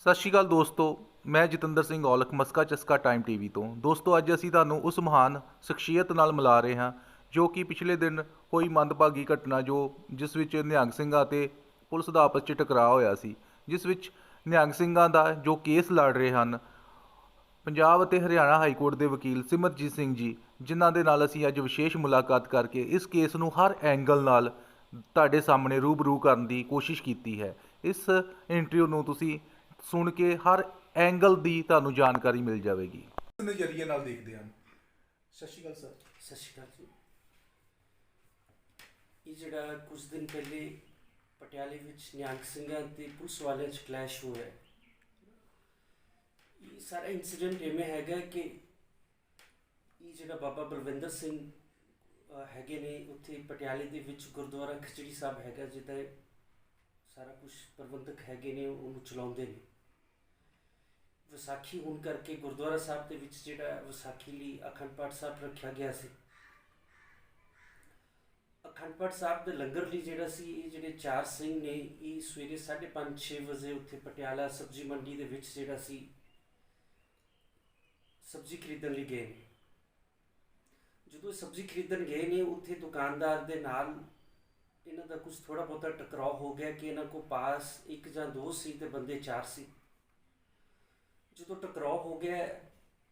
ਸਤਿ ਸ਼੍ਰੀ ਅਕਾਲ ਦੋਸਤੋ। ਮੈਂ ਜਤਿੰਦਰ ਸਿੰਘ ਔਲਖ ਮਸਕਾ ਚਸਕਾ ਟਾਈਮ ਟੀਵੀ ਤੋਂ। ਦੋਸਤੋ, ਅੱਜ ਅਸੀਂ ਤੁਹਾਨੂੰ ਉਸ ਮਹਾਨ ਸ਼ਖਸੀਅਤ ਨਾਲ ਮਿਲਾ ਰਹੇ ਹਾਂ ਜੋ ਕਿ ਪਿਛਲੇ ਦਿਨ ਹੋਈ ਮੰਦਭਾਗੀ ਘਟਨਾ ਜਿਸ ਵਿੱਚ ਨਿਹੰਗ ਸਿੰਘਾਂ ਅਤੇ ਪੁਲਿਸ ਦਾ ਆਪਸ 'ਚ ਟਕਰਾਅ ਹੋਇਆ ਸੀ, ਜਿਸ ਵਿੱਚ ਨਿਹੰਗ ਸਿੰਘਾਂ ਦਾ ਜੋ ਕੇਸ ਲੜ ਰਹੇ ਹਨ ਪੰਜਾਬ ਅਤੇ ਹਰਿਆਣਾ ਹਾਈ ਕੋਰਟ ਦੇ ਵਕੀਲ ਸਿਮਰਜੀਤ ਸਿੰਘ ਜੀ, ਜਿਨ੍ਹਾਂ ਦੇ ਨਾਲ ਅਸੀਂ ਅੱਜ ਵਿਸ਼ੇਸ਼ ਮੁਲਾਕਾਤ ਕਰਕੇ ਇਸ ਕੇਸ ਨੂੰ ਹਰ ਐਂਗਲ ਨਾਲ ਤੁਹਾਡੇ ਸਾਹਮਣੇ ਰੂਬਰੂ ਕਰਨ ਦੀ ਕੋਸ਼ਿਸ਼ ਕੀਤੀ ਹੈ। ਇਸ ਇੰਟਰਵਿਊ ਨੂੰ ਤੁਸੀਂ ਸੁਣ ਕੇ ਹਰ ਐਂਗਲ ਦੀ ਤੁਹਾਨੂੰ ਜਾਣਕਾਰੀ ਮਿਲ ਜਾਵੇਗੀ। ਇਸ ਨਜ਼ਰੀਏ ਨਾਲ ਦੇਖਦੇ ਹਨ। ਸਤਿ ਸ਼੍ਰੀ ਅਕਾਲ ਸਰ। ਸਤਿ ਸ਼੍ਰੀ ਅਕਾਲ ਜੀ। ਇਹ ਜਿਹੜਾ ਕੁਝ ਦਿਨ ਪਹਿਲੇ ਪਟਿਆਲੇ ਵਿੱਚ ਨਿਹੰਗ ਸਿੰਘਾਂ ਤੇ ਪੁਲਿਸ ਵਾਲਿਆਂ 'ਚ ਕਲੈਸ਼ ਹੋਇਆ, ਇਹ ਸਾਰਾ ਇੰਸੀਡੈਂਟ ਇਵੇਂ ਹੈਗਾ ਕਿ ਇਹ ਜਿਹੜਾ ਬਾਬਾ ਬਲਵਿੰਦਰ ਸਿੰਘ ਹੈਗੇ ਨੇ, ਉੱਥੇ ਪਟਿਆਲੇ ਦੇ ਵਿੱਚ ਗੁਰਦੁਆਰਾ ਖਿਚੜੀ ਸਾਹਿਬ ਹੈਗਾ, ਜਿਹਦਾ ਸਾਰਾ ਕੁਝ ਪ੍ਰਬੰਧਕ ਹੈਗੇ ਨੇ, ਉਹਨੂੰ ਚਲਾਉਂਦੇ ਨੇ। ਵਿਸਾਖੀ ਹੋਣ ਕਰਕੇ ਗੁਰਦੁਆਰਾ ਸਾਹਿਬ ਦੇ ਵਿੱਚ ਜਿਹੜਾ ਵਿਸਾਖੀ ਲਈ ਅਖੰਡ ਪਾਠ ਸਾਹਿਬ ਰੱਖਿਆ ਗਿਆ ਸੀ, ਅਖੰਡ ਪਾਠ ਸਾਹਿਬ ਦੇ ਲੰਗਰ ਲਈ ਜਿਹੜਾ ਸੀ, ਇਹ ਜਿਹੜੇ 4 ਸਿੰਘ ਨੇ, ਇਹ ਸਵੇਰੇ 5:30-6 ਵਜੇ ਉੱਥੇ ਪਟਿਆਲਾ ਸਬਜ਼ੀ ਮੰਡੀ ਦੇ ਵਿੱਚ ਜਿਹੜਾ ਸੀ ਸਬਜ਼ੀ ਖਰੀਦਣ ਲਈ ਗਏ ਨੇ। ਜਦੋਂ ਸਬਜ਼ੀ ਖਰੀਦਣ ਗਏ ਨੇ, ਉੱਥੇ ਦੁਕਾਨਦਾਰ ਦੇ ਨਾਲ ਇਹਨਾਂ ਦਾ ਕੁਝ ਥੋੜਾ ਬਹੁਤਾ ਟਕਰਾਅ ਹੋ ਗਿਆ ਕਿ ਇਹਨਾਂ ਕੋਲ ਪਾਸ 1 ਜਾਂ 2 ਸੀ ਤੇ ਬੰਦੇ 4 ਸੀ। ਜਦੋਂ ਟਕਰਾਅ ਹੋ ਗਿਆ,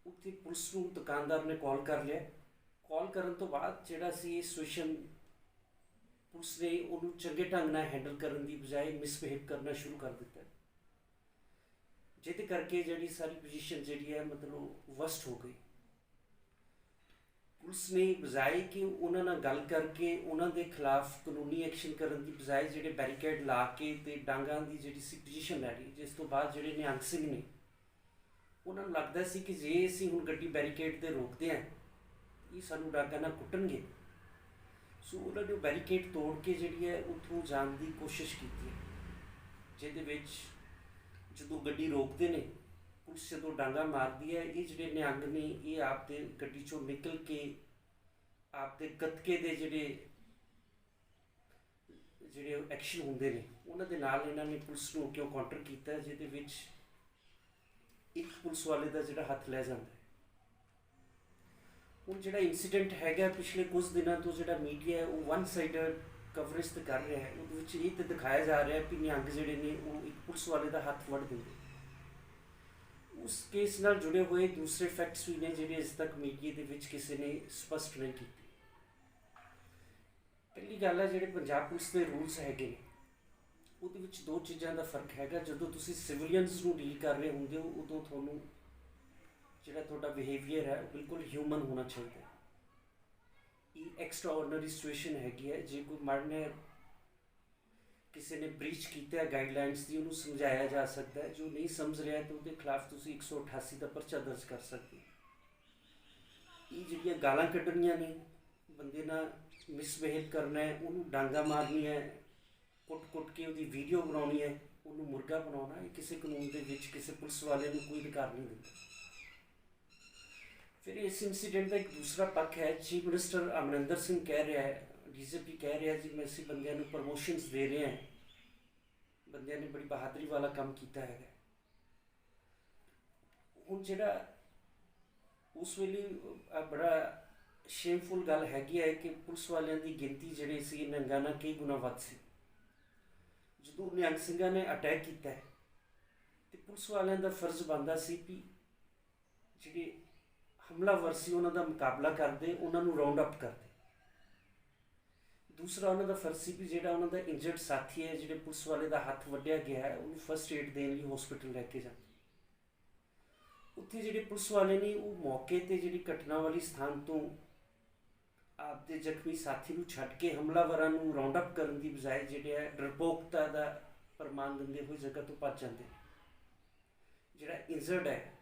ਉੱਥੇ ਪੁਲਿਸ ਨੂੰ ਦੁਕਾਨਦਾਰ ਨੇ ਕਾਲ ਕਰ ਲਿਆ। ਕਾਲ ਕਰਨ ਤੋਂ ਬਾਅਦ ਜਿਹੜਾ ਸੀ ਇਹ ਸਿਚੁਏਸ਼ਨ ਪੁਲਿਸ ਨੇ ਉਹਨੂੰ ਚੰਗੇ ਢੰਗ ਨਾਲ ਹੈਂਡਲ ਕਰਨ ਦੀ ਬਜਾਏ ਮਿਸਬਿਹੇਵ ਕਰਨਾ ਸ਼ੁਰੂ ਕਰ ਦਿੱਤਾ, ਜਿਹਦੇ ਕਰਕੇ ਜਿਹੜੀ ਸਾਰੀ ਪੋਜੀਸ਼ਨ ਜਿਹੜੀ ਹੈ ਮਤਲਬ ਵਸਟ ਹੋ ਗਈ। ਪੁਲਿਸ ਨੇ ਬਜਾਏ ਕਿ ਉਹਨਾਂ ਨਾਲ ਗੱਲ ਕਰਕੇ ਉਹਨਾਂ ਦੇ ਖਿਲਾਫ ਕਾਨੂੰਨੀ ਐਕਸ਼ਨ ਕਰਨ ਦੀ ਬਜਾਏ ਜਿਹੜੇ ਬੈਰੀਕੇਡ ਲਾ ਕੇ ਤੇ ਡਾਂਗਾਂ ਦੀ ਜਿਹੜੀ ਸੀ ਪੋਜੀਸ਼ਨ ਲੈ ਲਈ, ਜਿਸ ਤੋਂ ਬਾਅਦ ਜਿਹੜੇ ਨਿਹੰਗ ਸਿੰਘ ਨੇ ਉਹਨਾਂ ਨੂੰ ਲੱਗਦਾ ਸੀ ਕਿ ਜੇ ਅਸੀਂ ਹੁਣ ਗੱਡੀ ਬੈਰੀਕੇਡ 'ਤੇ ਰੋਕਦੇ ਹਾਂ, ਇਹ ਸਾਨੂੰ ਡਾਂਗਾਂ ਨਾਲ ਕੁੱਟਣਗੇ। ਸੋ ਉਹਨਾਂ ਨੇ ਬੈਰੀਕੇਡ ਤੋੜ ਕੇ ਜਿਹੜੀ ਹੈ ਉੱਥੋਂ ਜਾਣ ਦੀ ਕੋਸ਼ਿਸ਼ ਕੀਤੀ, ਜਿਹਦੇ ਵਿੱਚ ਜਦੋਂ ਗੱਡੀ ਰੋਕਦੇ ਨੇ, ਪੁਲਿਸ ਜਦੋਂ ਡਾਂਗਾ ਮਾਰਦੀ ਹੈ, ਇਹ ਜਿਹੜੇ ਨਿਹੰਗ ਨੇ ਇਹ ਆਪਦੇ ਗੱਡੀ 'ਚੋਂ ਨਿਕਲ ਕੇ ਆਪਦੇ ਗੱਤਕੇ ਦੇ ਜਿਹੜੇ ਐਕਸ਼ਨ ਹੁੰਦੇ ਨੇ ਉਹਨਾਂ ਦੇ ਨਾਲ ਇਹਨਾਂ ਨੇ ਪੁਲਿਸ ਨੂੰ ਕਿਉਂ ਕਾਊਂਟਰ ਕੀਤਾ, ਜਿਹਦੇ ਵਿੱਚ ਇੱਕ ਪੁਲਿਸ ਵਾਲੇ ਦਾ ਜਿਹੜਾ ਹੱਥ ਲੈ ਜਾਂਦਾ। ਹੁਣ ਜਿਹੜਾ ਇੰਸੀਡੈਂਟ ਹੈਗਾ, ਪਿਛਲੇ ਕੁਝ ਦਿਨਾਂ ਤੋਂ ਜਿਹੜਾ ਮੀਡੀਆ ਹੈ ਉਹ ਵਨ ਸਾਈਡਡ ਕਵਰੇਜ ਤੇ ਕਰ ਰਿਹਾ ਹੈ। ਉਹਦੇ ਵਿੱਚ ਇਹ ਤਾਂ ਦਿਖਾਇਆ ਜਾ ਰਿਹਾ ਕਿ ਨਿਹੰਗ ਜਿਹੜੇ ਨੇ ਉਹ ਇੱਕ ਪੁਲਿਸ ਵਾਲੇ ਦਾ ਹੱਥ ਵੱਢ ਦਿੰਦੇ। ਉਸ ਕੇਸ ਨਾਲ ਜੁੜੇ ਹੋਏ ਦੂਸਰੇ ਫੈਕਟਸ ਵੀ ਨੇ ਜਿਹੜੇ ਅਜੇ ਤੱਕ ਮੀਡੀਆ ਦੇ ਵਿੱਚ ਕਿਸੇ ਨੇ ਸਪਸ਼ਟ ਨਹੀਂ ਕੀਤੇ। ਪਹਿਲੀ ਗੱਲ ਹੈ, ਜਿਹੜੇ ਪੰਜਾਬ ਪੁਲਿਸ ਦੇ ਰੂਲਸ ਹੈਗੇ ਨੇ ਉਹਦੇ ਵਿੱਚ 2 ਚੀਜ਼ਾਂ ਦਾ ਫਰਕ ਹੈਗਾ। ਜਦੋਂ ਤੁਸੀਂ ਸਿਵਿਲੀਅਨਸ ਨੂੰ ਡੀਲ ਕਰ ਰਹੇ ਹੁੰਦੇ ਹੋ, ਉਦੋਂ ਤੁਹਾਨੂੰ ਜਿਹੜਾ ਤੁਹਾਡਾ ਬਿਹੇਵੀਅਰ ਹੈ ਉਹ ਬਿਲਕੁਲ ਹਿਊਮਨ ਹੋਣਾ ਚਾਹੀਦਾ। ਇਹ ਐਕਸਟਰਾ ਆਰਡੀਨਰੀ ਸਿਚੁਏਸ਼ਨ ਹੈਗੀ ਹੈ। ਜੇ ਕੋਈ ਮਰਨੇ ਕਿਸੇ ਨੇ ਬ੍ਰੀਚ ਕੀਤਾ ਗਾਈਡਲਾਈਨਸ ਦੀ, ਉਹਨੂੰ ਸਮਝਾਇਆ ਜਾ ਸਕਦਾ ਹੈ। ਜੋ ਨਹੀਂ ਸਮਝ ਰਿਹਾ ਤਾਂ ਉਹਦੇ ਖਿਲਾਫ ਤੁਸੀਂ 188 ਦਾ ਪਰਚਾ ਦਰਜ ਕਰ ਸਕਦੇ ਹੋ। ਇਹ ਜਿਹੜੀਆਂ ਗਾਲਾਂ ਕੱਢਣੀਆਂ ਨੇ, ਬੰਦੇ ਨਾਲ ਮਿਸਬਿਹੇਵ ਕਰਨਾ ਹੈ, ਉਹਨੂੰ ਡਾਂਗਾ ਮਾਰਨੀ ਹੈ, ਕੁੱਟ ਕੇ ਉਹਦੀ ਵੀਡੀਓ ਬਣਾਉਣੀ ਹੈ, ਉਹਨੂੰ ਮੁਰਗਾ ਬਣਾਉਣਾ, ਇਹ ਕਿਸੇ ਕਾਨੂੰਨ ਦੇ ਵਿੱਚ ਕਿਸੇ ਪੁਲਿਸ ਵਾਲੇ ਨੂੰ ਕੋਈ ਅਧਿਕਾਰ ਨਹੀਂ ਦਿੰਦਾ। ਫਿਰ ਇਸ ਇੰਸੀਡੈਂਟ ਦਾ ਇੱਕ ਦੂਸਰਾ ਪੱਖ ਹੈ। ਚੀਫ ਮਿਨਿਸਟਰ ਅਮਰਿੰਦਰ ਸਿੰਘ ਕਹਿ ਰਿਹਾ ਹੈ, ਡੀਜੀਪੀ ਕਹਿ ਰਿਹਾ ਜੀ, ਮੈਂ ਅਸੀਂ ਬੰਦਿਆਂ ਨੂੰ ਪ੍ਰਮੋਸ਼ਨਸ ਦੇ ਰਹੇ ਹਾਂ, ਬੰਦਿਆਂ ਨੇ ਬੜੀ ਬਹਾਦਰੀ ਵਾਲਾ ਕੰਮ ਕੀਤਾ ਹੈਗਾ। ਹੁਣ ਜਿਹੜਾ ਉਸ ਵੇਲੇ ਬੜਾ ਸ਼ੇਮਫੁਲ ਗੱਲ ਹੈਗੀ ਹੈ ਕਿ ਪੁਲਿਸ ਵਾਲਿਆਂ ਦੀ ਗਿਣਤੀ ਜਿਹੜੇ ਸੀ ਨਿਹੰਗਾਂ ਨਾਲ ਕਈ ਗੁਣਾ ਵੱਧ ਸੀ। ਜਦੋਂ ਨਿਹੰਗ ਸਿੰਘਾਂ ਨੇ ਅਟੈਕ ਕੀਤਾ ਤੇ ਪੁਲਿਸ ਵਾਲਿਆਂ ਦਾ ਫਰਜ਼ ਬਣਦਾ ਸੀ ਕਿ ਜਿਹੜੇ ਹਮਲਾਵਰ ਸੀ ਉਹਨਾਂ ਦਾ ਮੁਕਾਬਲਾ ਕਰਦੇ, ਉਹਨਾਂ ਨੂੰ ਰਾਉਂਡ ਅਪ ਕਰਦੇ। ਦੂਸਰਾ ਉਹਨਾਂ ਦਾ ਫਰਜ਼ ਸੀ ਕਿ ਜਿਹੜਾ ਉਹਨਾਂ ਦਾ ਇੰਜਰਡ ਸਾਥੀ ਹੈ, ਜਿਹੜੇ ਪੁਲਿਸ ਵਾਲੇ ਦਾ ਹੱਥ ਵੱਢਿਆ ਗਿਆ ਹੈ, ਉਹਨੂੰ ਫਸਟ ਏਡ ਦੇਣ ਲਈ ਹਸਪੀਟਲ ਲੈ ਕੇ ਜਾਂਦੇ। ਉੱਥੇ ਜਿਹੜੇ ਪੁਲਿਸ ਵਾਲੇ ਨੇ ਉਹ ਮੌਕੇ 'ਤੇ ਜਿਹੜੀ ਘਟਨਾ ਵਾਲੀ ਸਥਾਨ ਤੋਂ ਆਪਦੇ ਜ਼ਖਮੀ ਸਾਥੀ ਨੂੰ ਛੱਡ ਕੇ ਹਮਲਾਵਰਾਂ ਨੂੰ ਰਾਉਂਡ ਅਪ ਕਰਨ ਦੀ ਬਜਾਏ ਜਿਹੜੇ ਹੈ ਡਰਪੋਕਤਾ ਦਾ ਪ੍ਰਮਾਣ ਦਿੰਦੇ ਹੋਏ ਜਗ੍ਹਾ ਤੋਂ ਭੱਜ ਜਾਂਦੇ। ਜਿਹੜਾ ਇੰਜਰਡ ਹੈ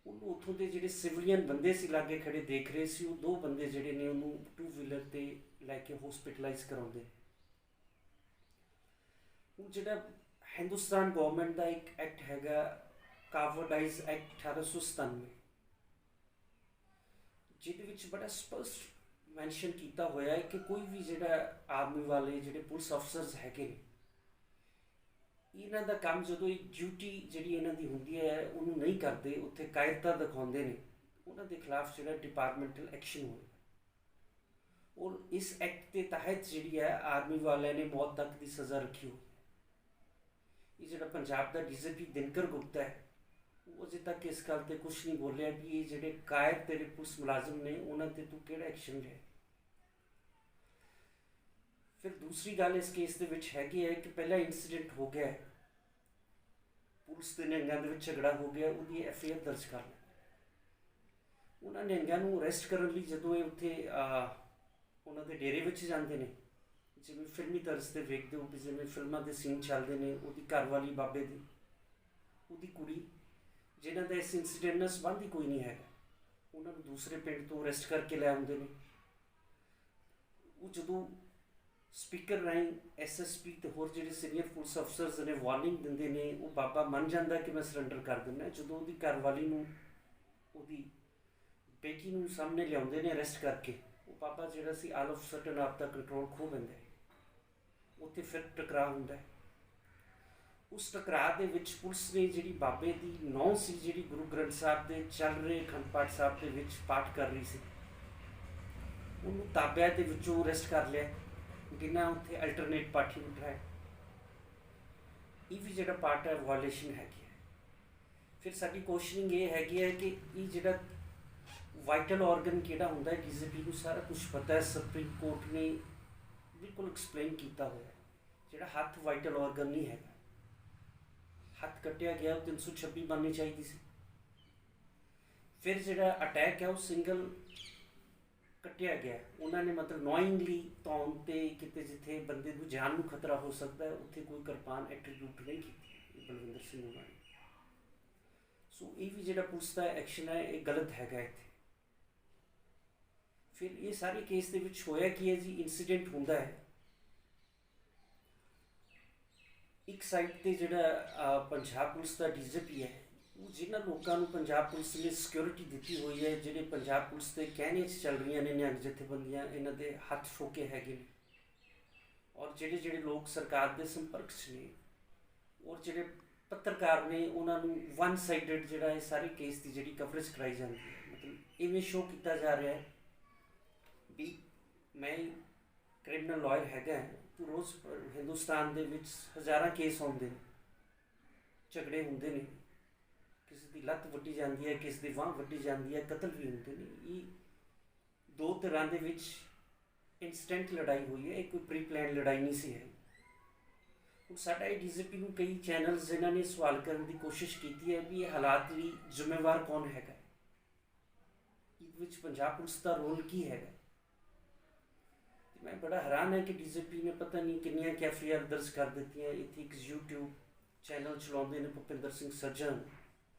ਉਹਨੂੰ ਉੱਥੋਂ ਦੇ ਜਿਹੜੇ ਸਿਵਲੀਅਨ ਬੰਦੇ ਸੀ ਲਾਗੇ ਖੜੇ ਦੇਖ ਰਹੇ ਸੀ, ਉਹ 2 ਬੰਦੇ ਜਿਹੜੇ ਨੇ ਉਹਨੂੰ 2 ਵੀਲਰ 'ਤੇ ਲੈ ਕੇ ਹਸਪੀਟਲਾਈਜ਼ ਕਰਾਉਂਦੇ। ਹੁਣ ਜਿਹੜਾ ਹਿੰਦੁਸਤਾਨ ਗੌਰਮੈਂਟ ਦਾ ਇੱਕ ਐਕਟ ਹੈਗਾ, ਕਾਵਰਡਾਈਜ਼ ਐਕਟ 1897, ਜਿਹਦੇ ਵਿੱਚ ਬੜਾ ਸਪਸ਼ਟ ਮੈਂਸ਼ਨ ਕੀਤਾ ਹੋਇਆ ਹੈ ਕਿ ਕੋਈ ਵੀ ਜਿਹੜਾ ਆਰਮੀ ਵਾਲੇ ਜਿਹੜੇ ਪੁਲਿਸ ਅਫਸਰਸ ਹੈਗੇ ਨੇ, ਇਹਨਾਂ ਦਾ ਕੰਮ ਜਦੋਂ ਇਹ ਡਿਊਟੀ ਜਿਹੜੀ ਇਹਨਾਂ ਦੀ ਹੁੰਦੀ ਹੈ ਉਹਨੂੰ ਨਹੀਂ ਕਰਦੇ, ਉੱਥੇ ਕਾਇਰਤਾ ਦਿਖਾਉਂਦੇ ਨੇ, ਉਹਨਾਂ ਦੇ ਖਿਲਾਫ ਜਿਹੜਾ ਡਿਪਾਰਟਮੈਂਟਲ ਐਕਸ਼ਨ ਹੋਏ। ਔਰ ਇਸ ਐਕਟ ਦੇ ਤਹਿਤ ਜਿਹੜੀ ਹੈ ਆਰਮੀ ਵਾਲਿਆਂ ਨੇ ਮੌਤ ਤੱਕ ਦੀ ਸਜ਼ਾ ਰੱਖੀ ਹੋਈ। ਇਹ ਜਿਹੜਾ ਪੰਜਾਬ ਦਾ ਡੀਜੀਪੀ ਦਿਨਕਰ ਗੁਪਤਾ ਹੈ ਉਹ ਅਜੇ ਤੱਕ ਇਸ ਗੱਲ ਤੇ ਕੁਝ ਨਹੀਂ ਬੋਲਿਆ ਵੀ ਇਹ ਜਿਹੜੇ ਕਾਇਰ ਤੇਰੇ ਪੁਲਿਸ ਮੁਲਾਜ਼ਮ ਨੇ ਉਹਨਾਂ ਤੇ ਤੂੰ ਕਿਹੜਾ ਐਕਸ਼ਨ ਲਿਆ। ਫਿਰ ਦੂਸਰੀ ਗੱਲ ਇਸ ਕੇਸ ਦੇ ਵਿੱਚ ਹੈਗੀ ਹੈ ਕਿ ਪਹਿਲਾ ਇਨਸੀਡੈਂਟ ਹੋ ਗਿਆ, ਪੁਲਿਸ ਦੇ ਨਿਹੰਗਾਂ ਦੇ ਵਿੱਚ ਝਗੜਾ ਹੋ ਗਿਆ, ਉਹਦੀ ਐਫਆਈਆਰ ਦਰਜ ਕਰ ਲਈ। ਉਹਨਾਂ ਨਿਹੰਗਾਂ ਨੂੰ ਅਰੈਸਟ ਕਰਨ ਲਈ ਜਦੋਂ ਇਹ ਉੱਥੇ ਉਹਨਾਂ ਦੇ ਡੇਰੇ ਵਿੱਚ ਜਾਂਦੇ ਨੇ, ਜਿਵੇਂ ਫਿਲਮੀ ਤਰਜ਼ 'ਤੇ ਵੇਖਦੇ ਹੋ ਕਿ ਜਿਵੇਂ ਫਿਲਮਾਂ ਦੇ ਸੀਨ ਚੱਲਦੇ ਨੇ, ਉਹਦੀ ਘਰਵਾਲੀ ਬਾਬੇ ਦੀ, ਉਹਦੀ ਕੁੜੀ, ਜਿਨ੍ਹਾਂ ਦਾ ਇਸ ਇੰਸੀਡੈਂਟ ਨਾਲ ਸੰਬੰਧ ਹੀ ਕੋਈ ਨਹੀਂ ਹੈਗਾ, ਉਹਨਾਂ ਨੂੰ ਦੂਸਰੇ ਪਿੰਡ ਤੋਂ ਅਰੈਸਟ ਕਰਕੇ ਲੈ ਆਉਂਦੇ ਨੇ। ਉਹ ਜਦੋਂ ਸਪੀਕਰ ਰਾਹੀਂ ਐਸਐਸਪੀ ਤੇ ਹੋਰ ਜਿਹੜੇ ਸੀਨੀਅਰ ਪੁਲਿਸ ਅਫਸਰਸ ਨੇ ਵਾਰਨਿੰਗ ਦਿੰਦੇ ਨੇ, ਉਹ ਬਾਬਾ ਮੰਨ ਜਾਂਦਾ ਕਿ ਮੈਂ ਸਰੈਂਡਰ ਕਰ ਦਿੰਦਾ। ਜਦੋਂ ਉਹਦੀ ਘਰਵਾਲੀ ਨੂੰ, ਉਹਦੀ ਬੇਟੀ ਨੂੰ ਸਾਹਮਣੇ ਲਿਆਉਂਦੇ ਨੇ ਅਰੈਸਟ ਕਰਕੇ, ਉਹ ਬਾਬਾ ਜਿਹੜਾ ਸੀ ਆਲ ਆਫ ਸਡਨ ਆਪ ਦਾ ਕੰਟਰੋਲ ਖੋ ਲੈਂਦਾ ਹੈ। ਉੱਥੇ ਫਿਰ ਟਕਰਾਅ ਹੁੰਦਾ ਹੈ। ਉਸ ਟਕਰਾਅ ਦੇ ਵਿੱਚ ਪੁਲਿਸ ਨੇ ਜਿਹੜੀ ਬਾਬੇ ਦੀ ਨੌਂ ਸੀ, ਜਿਹੜੀ ਗੁਰੂ ਗ੍ਰੰਥ ਸਾਹਿਬ ਦੇ ਚੱਲ ਰਹੇ ਅਖੰਡ ਪਾਠ ਸਾਹਿਬ ਦੇ ਵਿੱਚ ਪਾਠ ਕਰ ਰਹੀ ਸੀ, ਉਹਨੂੰ ਤਾਬਿਆਂ ਦੇ ਵਿੱਚੋਂ ਅਰੈਸਟ ਕਰ ਲਿਆ, ਬਿਨਾਂ ਉੱਥੇ ਅਲਟਰਨੇਟ ਪਾਠੀ ਬਿਠਾਏ। ਇਹ ਵੀ ਜਿਹੜਾ ਪਾਰਟ ਹੈ ਵਾਇਲੇਸ਼ਨ ਹੈਗੀ ਹੈ। ਫਿਰ ਸਾਡੀ ਕੋਸ਼ਿਸ਼ ਇਹ ਹੈਗੀ ਹੈ ਕਿ ਇਹ ਜਿਹੜਾ ਵਾਈਟਲ ਆਰਗਨ ਕਿਹੜਾ ਹੁੰਦਾ ਹੈ, ਡੀਜੀਪੀ ਨੂੰ ਸਾਰਾ ਕੁਝ ਪਤਾ ਹੈ, ਸੁਪਰੀਮ ਕੋਰਟ ਨੇ ਬਿਲਕੁਲ ਐਕਸਪਲੇਨ ਕੀਤਾ ਹੋਇਆ ਹੈ। ਜਿਹੜਾ ਹੱਥ ਵਾਈਟਲ ਆਰਗਨ ਨਹੀਂ ਹੈਗਾ, ਹੱਥ ਕੱਟਿਆ ਗਿਆ, ਉਹ 326 ਬਣਨੀ ਚਾਹੀਦੀ ਸੀ। ਫਿਰ ਜਿਹੜਾ ਅਟੈਕ ਹੈ ਉਹ ਸਿੰਗਲ ਕੱਟਿਆ ਗਿਆ, ਉਹਨਾਂ ਨੇ ਮਤਲਬ ਨੋਇੰਗਲੀ ਤੌਣ 'ਤੇ ਕਿਤੇ ਜਿੱਥੇ ਬੰਦੇ ਨੂੰ ਜਾਨ ਨੂੰ ਖਤਰਾ ਹੋ ਸਕਦਾ ਹੈ ਉੱਥੇ ਕੋਈ ਕਿਰਪਾਨ ਐਟਰੀਬਿਊਟ ਨਹੀਂ ਕੀਤੀ ਬਲਵਿੰਦਰ ਸਿੰਘ ਉਹਨਾਂ ਨੇ। ਸੋ ਇਹ ਵੀ ਜਿਹੜਾ ਪੁਲਿਸ ਦਾ ਐਕਸ਼ਨ ਹੈ ਇਹ ਗਲਤ ਹੈਗਾ ਇੱਥੇ। ਫਿਰ ਇਹ ਸਾਰੇ ਕੇਸ ਦੇ ਵਿੱਚ ਹੋਇਆ ਕੀ ਹੈ ਜੀ, ਇਨਸੀਡੈਂਟ ਹੁੰਦਾ ਹੈ, ਇੱਕ ਸਾਈਡ 'ਤੇ ਜਿਹੜਾ ਪੰਜਾਬ ਪੁਲਿਸ ਦਾ ਡੀਜੀਪੀ ਹੈ, ਉਹ ਜਿਹਨਾਂ ਲੋਕਾਂ ਨੂੰ ਪੰਜਾਬ ਪੁਲਿਸ ਨੇ ਸਿਕਿਉਰਿਟੀ ਦਿੱਤੀ ਹੋਈ ਹੈ, ਜਿਹੜੇ ਪੰਜਾਬ ਪੁਲਿਸ ਦੇ ਕਹਿਣੇ 'ਚ ਚੱਲ ਰਹੀਆਂ ਨੇ ਨਿਹੰਗ ਜਥੇਬੰਦੀਆਂ, ਇਹਨਾਂ ਦੇ ਹੱਥ ਫੋਕੇ ਹੈਗੇ ਨੇ, ਔਰ ਜਿਹੜੇ ਲੋਕ ਸਰਕਾਰ ਦੇ ਸੰਪਰਕ 'ਚ ਨੇ, ਔਰ ਜਿਹੜੇ ਪੱਤਰਕਾਰ ਨੇ, ਉਹਨਾਂ ਨੂੰ ਵਨ ਸਾਈਡਡ ਜਿਹੜਾ ਇਹ ਸਾਰੇ ਕੇਸ ਦੀ ਜਿਹੜੀ ਕਵਰੇਜ ਕਰਾਈ ਜਾਂਦੀ ਹੈ। ਮਤਲਬ ਇਵੇਂ ਸ਼ੋਅ ਕੀਤਾ ਜਾ ਰਿਹਾ ਹੈ ਵੀ ਮੈਂ ਕ੍ਰਿਮੀਨਲ ਲਾਇਰ ਹੈਗਾ, ਤੂੰ ਰੋਜ਼ ਹਿੰਦੁਸਤਾਨ ਦੇ ਵਿੱਚ ਹਜ਼ਾਰਾਂ ਕੇਸ ਆਉਂਦੇ ਨੇ, ਝਗੜੇ ਹੁੰਦੇ ਨੇ, ਕਿਸੇ ਦੀ ਲੱਤ ਵੱਢੀ ਜਾਂਦੀ ਹੈ, ਕਿਸੇ ਦੀ ਬਾਂਹ ਵੱਢੀ ਜਾਂਦੀ ਹੈ, ਕਤਲ ਵੀ ਹੁੰਦੇ ਨੇ। ਇਹ ਦੋ ਧਿਰਾਂ ਦੇ ਵਿੱਚ ਇੰਸਟੈਂਟ ਲੜਾਈ ਹੋਈ ਹੈ, ਇਹ ਕੋਈ ਪ੍ਰੀ ਪਲਾਨ ਲੜਾਈ ਨਹੀਂ ਸੀ ਹੈ। ਹੁਣ ਸਾਡਾ ਇਹ ਡੀਜੀਪੀ ਨੂੰ ਕਈ ਚੈਨਲਸ ਜਿਨ੍ਹਾਂ ਨੇ ਸਵਾਲ ਕਰਨ ਦੀ ਕੋਸ਼ਿਸ਼ ਕੀਤੀ ਹੈ ਵੀ ਇਹ ਹਾਲਾਤ ਲਈ ਜ਼ਿੰਮੇਵਾਰ ਕੌਣ ਹੈਗਾ, ਇਹਦੇ ਵਿੱਚ ਪੰਜਾਬ ਪੁਲਿਸ ਦਾ ਰੋਲ ਕੀ ਹੈਗਾ। ਮੈਂ ਬੜਾ ਹੈਰਾਨ ਹੈ ਕਿ ਡੀਜੀਪੀ ਨੇ ਪਤਾ ਨਹੀਂ ਕਿੰਨੀਆਂ ਐਫਆਈਆਰ ਦਰਜ ਕਰ ਦਿੱਤੀਆਂ। ਇੱਥੇ ਇੱਕ YouTube ਚੈਨਲ ਚਲਾਉਂਦੇ ਨੇ ਭੁਪਿੰਦਰ ਸਿੰਘ ਸੱਜਣ,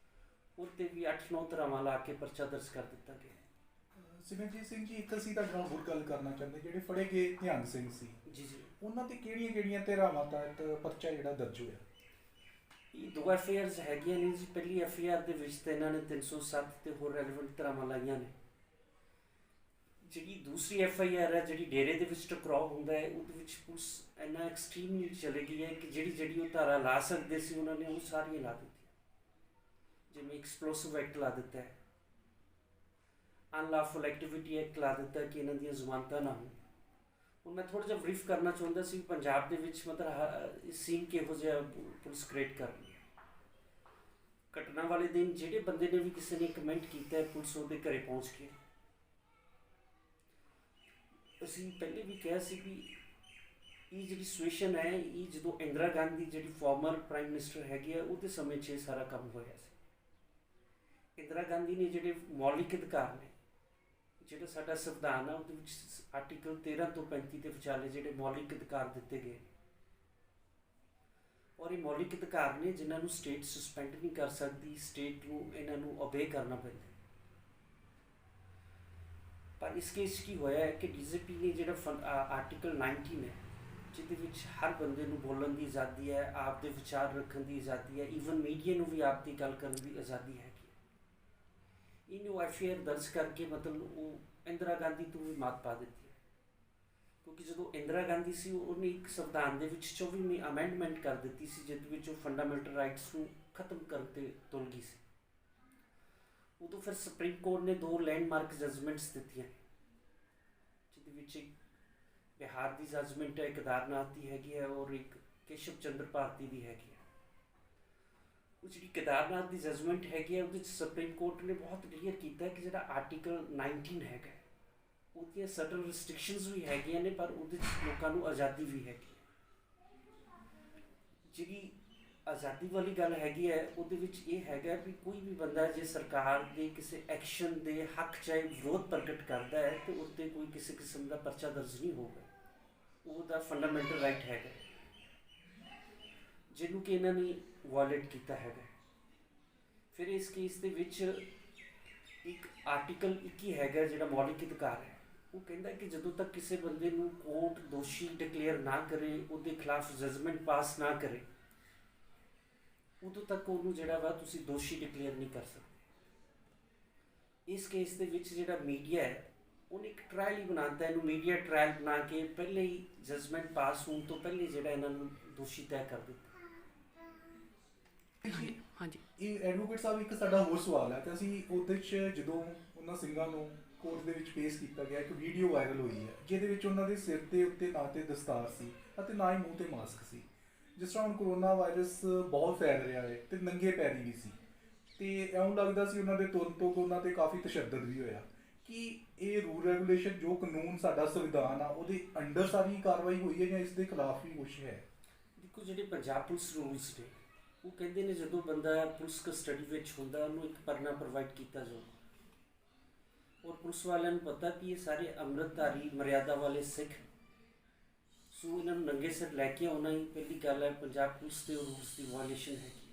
ਉੱਤੇ ਵੀ 8-9 ਧਾਰਾਵਾਂ ਲਾ ਕੇ ਪਰਚਾ ਦਰਜ ਕਰ ਦਿੱਤਾ ਗਿਆ। ਸਿਮਰਜੀਤ ਸਿੰਘ ਜੀ, ਇੱਕ ਅਸੀਂ ਤੁਹਾਡੇ ਨਾਲ ਹੋਰ ਗੱਲ ਕਰਨਾ ਚਾਹੁੰਦੇ, ਜਿਹੜੇ ਫੜੇ ਗਏ ਨਿਹੰਗ ਸਿੰਘ ਸੀ ਜੀ, ਉਹਨਾਂ ਤੇ ਕਿਹੜੀਆਂ ਧਾਰਾਵਾਂ ਤਹਿਤ ਪਰਚਾ ਜਿਹੜਾ ਦਰਜ ਹੋਇਆ? ਇਹ 2 ਐਫਆਈਆਰਸ ਹੈਗੀਆਂ ਨੇ ਜੀ। ਪਹਿਲੀ ਐਫਆਈਆਰ ਦੇ ਵਿੱਚ ਤਾਂ ਇਹਨਾਂ ਨੇ 307 ਤੇ ਹੋਰ ਰੈਲੇਵੈਂਟ ਧਾਰਾਵਾਂ ਲਾਈਆਂ ਨੇ। ਜਿਹੜੀ ਦੂਸਰੀ ਐਫਆਈਆਰ ਹੈ, ਜਿਹੜੀ ਡੇਰੇ ਦੇ ਵਿੱਚ ਟਕਰਾਅ ਹੁੰਦਾ ਹੈ, ਉਹਦੇ ਵਿੱਚ ਪੁਲਿਸ ਇੰਨਾ ਐਕਸਟ੍ਰੀਮ ਨਹੀਂ ਚਲੇ ਗਈ ਹੈ ਕਿ ਜਿਹੜੀ ਉਹ ਧਾਰਾ ਲਾ ਸਕਦੇ ਸੀ ਉਹਨਾਂ ਨੇ ਉਹ ਸਾਰੀਆਂ ਲਾ ਦਿੱਤੀਆਂ। ਜਿਵੇਂ ਐਕਸਪਲੋਸਿਵ ਐਕਟ ਲਾ ਦਿੱਤਾ ਹੈ, ਅਨਲੌਫੁਲ ਐਕਟੀਵਿਟੀ ਐਕਟ ਲਾ ਦਿੱਤਾ ਕਿ ਇਹਨਾਂ ਦੀਆਂ ਜ਼ਮਾਨਤਾਂ ਨਾ ਹੋਣ। ਹੁਣ ਮੈਂ ਥੋੜ੍ਹਾ ਜਿਹਾ ਬਰੀਫ ਕਰਨਾ ਚਾਹੁੰਦਾ ਸੀ ਪੰਜਾਬ ਦੇ ਵਿੱਚ ਮਤਲਬ ਸੀਨ ਕਿਹੋ ਜਿਹਾ ਪੁਲਿਸ ਕ੍ਰੀਏਟ ਕਰ ਰਹੀ ਹੈ। ਘਟਨਾ ਵਾਲੇ ਦਿਨ ਜਿਹੜੇ ਬੰਦੇ ਨੇ ਵੀ ਕਿਸੇ ਨੇ ਕਮੈਂਟ ਕੀਤਾ ਹੈ, ਪੁਲਿਸ ਉਹਦੇ ਘਰੇ ਪਹੁੰਚ ਕੇ, ਅਸੀਂ ਪਹਿਲੇ ਵੀ ਕਿਹਾ ਸੀ ਵੀ ਇਹ ਜਿਹੜੀ ਸਿਚੁਏਸ਼ਨ ਹੈ ਇਹ ਜਦੋਂ ਇੰਦਰਾ ਗਾਂਧੀ ਜਿਹੜੀ ਫਾਰਮਰ ਪ੍ਰਾਈਮ ਮਿਨਿਸਟਰ ਹੈਗੀ ਆ ਉਹਦੇ ਸਮੇਂ 'ਚ ਸਾਰਾ ਕੰਮ ਹੋਇਆ ਸੀ। ਇੰਦਰਾ ਗਾਂਧੀ ਨੇ ਜਿਹੜੇ ਮੌਲਿਕ ਅਧਿਕਾਰ ਨੇ, ਜਿਹੜਾ ਸਾਡਾ ਸੰਵਿਧਾਨ ਆ ਉਹਦੇ ਵਿੱਚ ਆਰਟੀਕਲ 13 ਤੋਂ 35 ਦੇ ਵਿਚਾਲੇ ਜਿਹੜੇ ਮੌਲਿਕ ਅਧਿਕਾਰ ਦਿੱਤੇ ਗਏ, ਔਰ ਇਹ ਮੌਲਿਕ ਅਧਿਕਾਰ ਨੇ ਜਿਨ੍ਹਾਂ ਨੂੰ ਸਟੇਟ ਸਸਪੈਂਡ ਨਹੀਂ ਕਰ ਸਕਦੀ, ਸਟੇਟ ਨੂੰ ਇਹਨਾਂ ਨੂੰ ਓਬੇ ਕਰਨਾ ਪੈਂਦਾ। ਪਰ ਇਸ ਕੇਸ ਕੀ ਹੋਇਆ ਹੈ ਕਿ ਡੀਜੀਪੀ ਨੇ ਜਿਹੜਾ ਆਰਟੀਕਲ 19 ਹੈ, ਜਿਹਦੇ ਵਿੱਚ ਹਰ ਬੰਦੇ ਨੂੰ ਬੋਲਣ ਦੀ ਆਜ਼ਾਦੀ ਹੈ, ਆਪ ਦੇ ਵਿਚਾਰ ਰੱਖਣ ਦੀ ਆਜ਼ਾਦੀ ਹੈ, ਈਵਨ ਮੀਡੀਆ ਨੂੰ ਵੀ ਆਪ ਦੀ ਗੱਲ ਕਰਨ ਦੀ ਆਜ਼ਾਦੀ ਹੈਗੀ, ਇਹਨੂੰ ਐਫਆਈਆਰ ਦਰਜ ਕਰਕੇ ਮਤਲਬ ਉਹ ਇੰਦਰਾ ਗਾਂਧੀ ਤੋਂ ਵੀ ਮਾਤ ਪਾ ਦਿੱਤੀ ਹੈ। ਕਿਉਂਕਿ ਜਦੋਂ ਇੰਦਰਾ ਗਾਂਧੀ ਸੀ ਉਹਨੇ ਇੱਕ ਸੰਵਿਧਾਨ ਦੇ ਵਿੱਚ 24ਵੀਂ ਅਮੈਂਡਮੈਂਟ ਕਰ ਦਿੱਤੀ ਸੀ ਜਿਸ ਵਿੱਚ ਉਹ ਫੰਡਾਮੈਂਟਲ ਰਾਈਟਸ ਨੂੰ ਖਤਮ ਕਰਨ 'ਤੇ ਤੁਲ ਗਈ ਸੀ। ਉਦੋਂ ਫਿਰ ਸੁਪਰੀਮ ਕੋਰਟ ਨੇ 2 ਲੈਂਡਮਾਰਕ ਜਜਮੈਂਟਸ ਦਿੱਤੀਆਂ, ਜਿਹਦੇ ਵਿੱਚ ਇੱਕ ਬਿਹਾਰ ਦੀ ਜਜਮੈਂਟ ਹੈ, ਕੇਦਾਰਨਾਥ ਦੀ ਹੈਗੀ ਹੈ, ਔਰ ਇੱਕ ਕੇਸ਼ਵ ਚੰਦਰ ਭਾਰਤੀ ਦੀ ਹੈਗੀ ਹੈ। ਉਹ ਜਿਹੜੀ ਕੇਦਾਰਨਾਥ ਦੀ ਜਜਮੈਂਟ ਹੈਗੀ ਹੈ ਉਹਦੇ ਵਿੱਚ ਸੁਪਰੀਮ ਕੋਰਟ ਨੇ ਬਹੁਤ ਕਲੀਅਰ ਕੀਤਾ ਕਿ ਜਿਹੜਾ ਆਰਟੀਕਲ 19 ਹੈਗਾ ਉਹਦੀਆਂ ਸਰਟਨ ਰਿਸਟ੍ਰਿਕਸ਼ਨਸ ਵੀ ਹੈਗੀਆਂ ਨੇ, ਪਰ ਉਹਦੇ 'ਚ ਲੋਕਾਂ ਨੂੰ ਆਜ਼ਾਦੀ ਵੀ ਹੈਗੀ ਹੈ। ਜਿਹੜੀ ਆਜ਼ਾਦੀ ਵਾਲੀ ਗੱਲ ਹੈਗੀ ਹੈ ਉਹਦੇ ਵਿੱਚ ਇਹ ਹੈਗਾ ਵੀ ਕੋਈ ਵੀ ਬੰਦਾ ਜੇ ਸਰਕਾਰ ਦੇ ਕਿਸੇ ਐਕਸ਼ਨ ਦੇ ਹੱਕ ਚਾਹੇ ਵਿਰੋਧ ਪ੍ਰਗਟ ਕਰਦਾ ਹੈ ਤੇ ਉੱਤੇ ਕੋਈ ਕਿਸੇ ਕਿਸਮ ਦਾ ਪਰਚਾ ਦਰਜ ਨਹੀਂ ਹੋਊਗਾ, ਉਹਦਾ ਫੰਡਾਮੈਂਟਲ ਰਾਈਟ ਹੈਗਾ, ਜਿਹਨੂੰ ਕਿ ਇਹਨਾਂ ਨੇ ਵਾਇਲੇਟ ਕੀਤਾ ਹੈਗਾ। ਫਿਰ ਇਸ ਕੇਸ ਦੇ ਵਿੱਚ ਇੱਕ ਆਰਟੀਕਲ 21 ਹੈਗਾ ਜਿਹੜਾ ਮੌਲਿਕ ਅਧਿਕਾਰ ਹੈ, ਉਹ ਕਹਿੰਦਾ ਕਿ ਜਦੋਂ ਤੱਕ ਕਿਸੇ ਬੰਦੇ ਨੂੰ ਕੋਰਟ ਦੋਸ਼ੀ ਡਿਕਲੇਅਰ ਨਾ ਕਰੇ, ਉਹਦੇ ਖਿਲਾਫ ਜਜਮੈਂਟ ਪਾਸ ਨਾ ਕਰੇ, ਉਦੋਂ ਤੱਕ ਉਹਨੂੰ ਜਿਹੜਾ ਵਾ ਤੁਸੀਂ ਦੋਸ਼ੀ ਡਿਕਲੇਅਰ ਨਹੀਂ ਕਰ ਸਕਦੇ। ਇਸ ਕੇਸ ਦੇ ਵਿੱਚ ਜਿਹੜਾ ਮੀਡੀਆ ਹੈ ਉਹਨੇ ਇੱਕ ਟਰਾਇਲ ਹੀ ਬਣਾਤਾ, ਇਹਨੂੰ ਮੀਡੀਆ ਟਰਾਇਲ ਬਣਾ ਕੇ ਪਹਿਲੇ ਹੀ ਜਜਮੈਂਟ ਪਾਸ ਹੋਣ ਤੋਂ ਪਹਿਲੇ ਜਿਹੜਾ ਇਹਨਾਂ ਨੂੰ ਦੋਸ਼ੀ ਤੈਅ ਕਰ ਦਿੱਤਾ। ਹਾਂਜੀ ਇਹ ਐਡਵੋਕੇਟ ਸਾਹਿਬ ਇੱਕ ਸਾਡਾ ਹੋਰ ਸਵਾਲ ਹੈ ਕਿ ਅਸੀਂ ਉਹਦੇ 'ਚ ਜਦੋਂ ਉਹਨਾਂ ਸਿੰਘਾਂ ਨੂੰ ਕੋਰਟ ਦੇ ਵਿੱਚ ਪੇਸ਼ ਕੀਤਾ ਗਿਆ, ਇੱਕ ਵੀਡੀਓ ਵਾਇਰਲ ਹੋਈ ਹੈ ਜਿਹਦੇ ਵਿੱਚ ਉਹਨਾਂ ਦੇ ਸਿਰ ਦੇ ਉੱਤੇ ਨਾ ਤੇ ਦਸਤਾਰ ਸੀ ਅਤੇ ਨਾ ਹੀ ਮੂੰਹ ਤੇ ਮਾਸਕ ਸੀ। ਜਿਸ ਤਰ੍ਹਾਂ ਹੁਣ ਕਰੋਨਾ ਵਾਇਰਸ ਬਹੁਤ ਫੈਲ ਰਿਹਾ ਹੈ ਤੇ ਨੰਗੇ ਪੈਰੀ ਵੀ ਸੀ, ਤੇ ਇਉਂ ਲੱਗਦਾ ਸੀ ਉਹਨਾਂ ਦੇ ਤੁਰਨ ਤੋਂ ਉਹਨਾਂ ਤੇ ਕਾਫੀ ਤਸ਼ੱਦਦ ਵੀ ਹੋਇਆ। ਕਿ ਇਹ ਰੂਲ ਰੈਗੂਲੇਸ਼ਨ ਜੋ ਕਾਨੂੰਨ ਸਾਡਾ ਸੰਵਿਧਾਨ ਆ ਉਹਦੇ ਅੰਡਰ ਸਾਰੀ ਕਾਰਵਾਈ ਹੋਈ ਹੈ ਜਾਂ ਇਸ ਦੇ ਖਿਲਾਫ ਵੀ ਕੁਛ ਹੈ? ਦੇਖੋ, ਜਿਹੜੇ ਪੰਜਾਬ ਪੁਲਿਸ ਰੂਲਸ ਨੇ ਉਹ ਕਹਿੰਦੇ ਨੇ ਜਦੋਂ ਬੰਦਾ ਪੁਲਿਸ ਕਸਟਡੀ ਵਿੱਚ ਹੁੰਦਾ ਉਹਨੂੰ ਇੱਕ ਪਰਨਾ ਪ੍ਰੋਵਾਈਡ ਕੀਤਾ ਜਾਊਗਾ, ਔਰ ਪੁਲਿਸ ਵਾਲਿਆਂ ਨੂੰ ਪਤਾ ਕਿ ਇਹ ਸਾਰੇ ਅੰਮ੍ਰਿਤਧਾਰੀ ਮਰਿਆਦਾ ਵਾਲੇ ਸਿੱਖ, ਸੋ ਇਹਨਾਂ ਨੂੰ ਨੰਗੇ ਸਿਰ ਲੈ ਕੇ ਆਉਣਾ ਹੀ ਪਹਿਲੀ ਗੱਲ ਹੈ ਪੰਜਾਬ ਪੁਲਿਸ ਦੇ ਰੂਲਸ ਦੀ ਵਾਇਲੇਸ਼ਨ ਹੈਗੀ ਹੈ।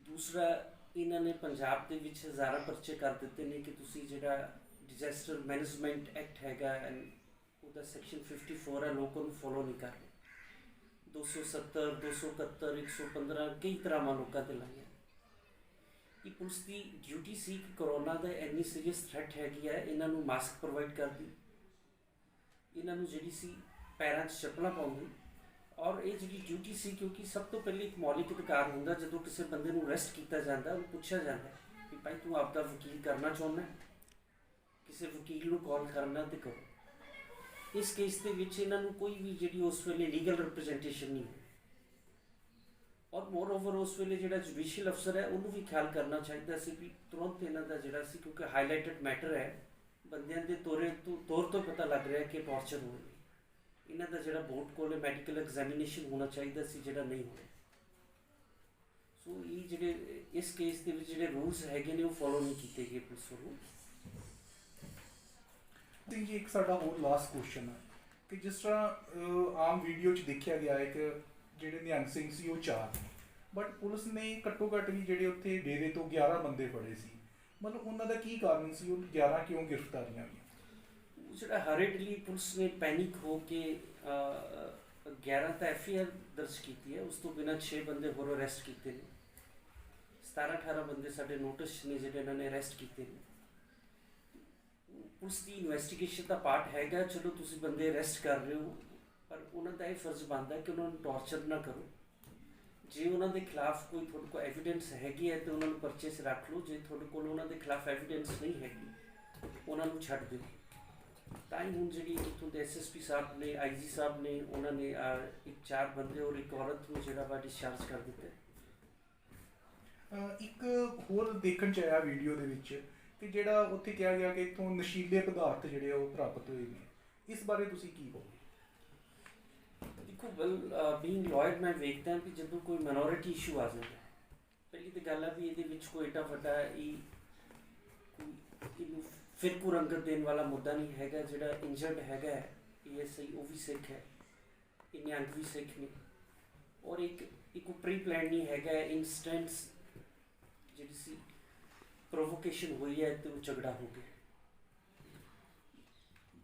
ਦੂਸਰਾ, ਇਹਨਾਂ ਨੇ ਪੰਜਾਬ ਦੇ ਵਿੱਚ ਹਜ਼ਾਰਾਂ ਪਰਚੇ ਕਰ ਦਿੱਤੇ ਨੇ ਕਿ ਤੁਸੀਂ ਜਿਹੜਾ ਡਿਜ਼ਾਸਟਰ ਮੈਨੇਜਮੈਂਟ ਐਕਟ ਹੈਗਾ ਉਹਦਾ ਸੈਕਸ਼ਨ 54 ਹੈ, ਲੋਕਾਂ ਨੂੰ ਫੋਲੋ ਨਹੀਂ ਕਰ ਰਹੇ। 270, 271, 115 ਕਈ ਤਰ੍ਹਾਂ ਲੋਕਾਂ ਤੇ ਲਾਈਆਂ। ਇਹ ਪੁਲਿਸ ਦੀ ਡਿਊਟੀ ਸੀ ਕਿ ਕਰੋਨਾ ਦਾ ਇੰਨੀ ਸੀਰੀਅਸ ਥ੍ਰੈਟ ਹੈਗੀ ਹੈ, ਇਹਨਾਂ ਨੂੰ ਮਾਸਕ ਪ੍ਰੋਵਾਈਡ ਕਰਦੀ, ਇਹਨਾਂ ਨੂੰ ਜਿਹੜੀ ਸੀ ਪੈਰਾਂ 'ਚ ਚੱਪਲਾਂ ਪਾਉਂਦੀ, ਔਰ ਇਹ ਜਿਹੜੀ ਡਿਊਟੀ ਸੀ ਕਿਉਂਕਿ ਸਭ ਤੋਂ ਪਹਿਲੇ ਇੱਕ ਮੌਲਿਕ ਅਧਿਕਾਰ ਹੁੰਦਾ, ਜਦੋਂ ਕਿਸੇ ਬੰਦੇ ਨੂੰ ਅਰੈਸਟ ਕੀਤਾ ਜਾਂਦਾ ਉਹਨੂੰ ਪੁੱਛਿਆ ਜਾਂਦਾ ਕਿ ਭਾਈ ਤੂੰ ਆਪਦਾ ਵਕੀਲ ਕਰਨਾ ਚਾਹੁੰਦਾ, ਕਿਸੇ ਵਕੀਲ ਨੂੰ ਕਾਲ ਕਰਨਾ ਤੇ ਕਰੋ। ਇਸ ਕੇਸ ਦੇ ਵਿੱਚ ਇਹਨਾਂ ਨੂੰ ਕੋਈ ਵੀ ਜਿਹੜੀ ਉਸ ਵੇਲੇ ਲੀਗਲ ਰਿਪਰੈਜ਼ੈਂਟੇਸ਼ਨ ਨਹੀਂ ਹੋਈ, ਔਰ ਮੋਰ ਓਵਰ ਉਸ ਵੇਲੇ ਜਿਹੜਾ ਜੁਡੀਸ਼ੀਅਲ ਅਫਸਰ ਹੈ ਉਹਨੂੰ ਵੀ ਖਿਆਲ ਕਰਨਾ ਚਾਹੀਦਾ ਸੀ ਵੀ ਤੁਰੰਤ ਇਹਨਾਂ ਦਾ ਜਿਹੜਾ ਸੀ, ਕਿਉਂਕਿ ਹਾਈਲਾਈਟਡ ਮੈਟਰ ਹੈ, ਬੰਦਿਆਂ ਦੇ ਤੌਰ ਤੋਂ ਪਤਾ ਲੱਗ ਰਿਹਾ ਕਿ ਟੌਰਚਰ ਹੋ ਰਹੀ, ਇਹਨਾਂ ਦਾ ਜਿਹੜਾ ਬੋਰਡ ਕੋਲ ਮੈਡੀਕਲ ਐਗਜ਼ਾਮੀਨੇਸ਼ਨ ਹੋਣਾ ਚਾਹੀਦਾ ਸੀ ਜਿਹੜਾ ਨਹੀਂ ਹੋਇਆ। ਸੋ ਇਹ ਜਿਹੜੇ ਇਸ ਕੇਸ ਦੇ ਵਿੱਚ ਜਿਹੜੇ ਰੂਲਸ ਹੈਗੇ ਨੇ ਉਹ ਫੋਲੋ ਨਹੀਂ ਕੀਤੇ ਗਏ ਪੁਲਿਸ ਵੱਲੋਂ। ਸਿੰਘ ਜੀ, ਇੱਕ ਸਾਡਾ ਹੋਰ ਲਾਸਟ ਕੁਐਸਚਨ ਹੈ ਕਿ ਜਿਸ ਤਰ੍ਹਾਂ ਆਮ ਵੀਡੀਓ 'ਚ ਦੇਖਿਆ ਗਿਆ ਹੈ ਕਿ ਜਿਹੜੇ ਨਿਹੰਗ ਸਿੰਘ ਸੀ ਉਹ 4, ਬਟ ਪੁਲਿਸ ਨੇ ਘੱਟੋ ਘੱਟ ਵੀ ਜਿਹੜੇ ਉੱਥੇ ਡੇਰੇ ਤੋਂ 11 ਬੰਦੇ ਫੜੇ ਸੀ, ਮਤਲਬ ਉਹਨਾਂ ਦਾ ਕੀ ਕਾਰਨ ਸੀ, ਉਹ 11 ਕਿਉਂ ਗ੍ਰਿਫਤਾਰੀਆਂ ਹੋਈਆਂ? ਜਿਹੜਾ ਹਰੇਡਲੀ ਪੁਲਿਸ ਨੇ ਪੈਨਿਕ ਹੋ ਕੇ 11 ਤਾਂ FIR ਦਰਜ ਕੀਤੀ ਹੈ, ਉਸ ਤੋਂ ਬਿਨਾਂ 6 ਬੰਦੇ ਹੋਰ ਅਰੈਸਟ ਕੀਤੇ ਨੇ, 17-18 ਬੰਦੇ ਸਾਡੇ ਨੋਟਿਸ ਨੇ ਜਿਹੜੇ ਇਹਨਾਂ ਨੇ ਅਰੈਸਟ ਕੀਤੇ ਨੇ। ਪੁਲਿਸ ਦੀ ਇਨਵੈਸਟੀਗੇਸ਼ਨ ਦਾ ਪਾਰਟ ਹੈਗਾ, ਚਲੋ ਤੁਸੀਂ ਬੰਦੇ ਅਰੈਸਟ ਕਰ ਰਹੇ ਹੋ, ਪਰ ਉਹਨਾਂ ਦਾ ਇਹ ਫਰਜ਼ ਬਣਦਾ ਕਿ ਉਹਨਾਂ ਨੂੰ ਟੌਰਚਰ ਨਾ ਕਰੋ। ਜੇ ਉਹਨਾਂ ਦੇ ਖਿਲਾਫ ਕੋਈ ਤੁਹਾਡੇ ਕੋਲ ਐਵੀਡੈਂਸ ਹੈਗੀ ਹੈ ਤਾਂ ਉਹਨਾਂ ਨੂੰ ਪਰਚੇ 'ਚ ਰੱਖ ਲਓ, ਜੇ ਤੁਹਾਡੇ ਕੋਲ ਉਹਨਾਂ ਦੇ ਖਿਲਾਫ ਐਵੀਡੈਂਸ ਨਹੀਂ ਹੈਗੀ ਉਹਨਾਂ ਨੂੰ ਛੱਡ ਦਿਓ। ਤਾਂ ਹੀ ਹੁਣ ਜਿਹੜੀ ਇੱਥੋਂ ਦੇ SSP ਸਾਹਿਬ ਨੇ, IG ਸਾਹਿਬ ਨੇ, ਉਹਨਾਂ ਨੇ ਇੱਕ 4 ਬੰਦੇ ਔਰ ਇੱਕ ਔਰਤ ਨੂੰ ਜਿਹੜਾ ਵਾ ਡਿਸਚਾਰਜ ਕਰ ਦਿੱਤਾ। ਇੱਕ ਹੋਰ ਦੇਖਣ 'ਚ ਆਇਆ ਵੀਡੀਓ ਦੇ ਵਿੱਚ ਕਿ ਜਿਹੜਾ ਉੱਥੇ ਕਿਹਾ ਗਿਆ ਕਿ ਇੱਥੋਂ ਨਸ਼ੀਲੇ ਪਦਾਰਥ ਜਿਹੜੇ ਉਹ ਪ੍ਰਾਪਤ ਹੋਏ ਨੇ, ਇਸ ਬਾਰੇ ਤੁਸੀਂ ਕੀ ਕਹੋਗੇ? ਦੇਖੋ, ਬੀਇੰਗ ਲਾਇਰ ਮੈਂ ਵੇਖਦਾ ਕਿ ਜਦੋਂ ਕੋਈ ਮਾਈਨੋਰਿਟੀ ਇਸ਼ੂ ਆ ਜਾਂਦਾ, ਪਹਿਲੀ ਤਾਂ ਗੱਲ ਹੈ ਵੀ ਇਹਦੇ ਵਿੱਚ ਕੋਈ ਏਡਾ ਵੱਡਾ ਇਹਨੂੰ ਫਿਰਕੂ ਰੰਗਤ ਦੇਣ ਵਾਲਾ ਮੁੱਦਾ ਨਹੀਂ ਹੈਗਾ। ਜਿਹੜਾ ਇੰਜਰਡ ਹੈਗਾ ASI ਉਹ ਵੀ ਸਿੱਖ ਹੈ, ਇਹ ਨਿਹੰਗ ਵੀ ਸਿੱਖ ਨੇ, ਔਰ ਇੱਕ ਪ੍ਰੀ ਪਲਾਨ ਨਹੀਂ ਹੈਗਾ, ਇੰਸਟੈਂਟਸ ਜਿਹੜੀ ਸੀ ਪ੍ਰੋਵੋਕੇਸ਼ਨ ਹੋਈ ਹੈ ਤੇ ਉਹ ਝਗੜਾ ਹੋ ਗਿਆ।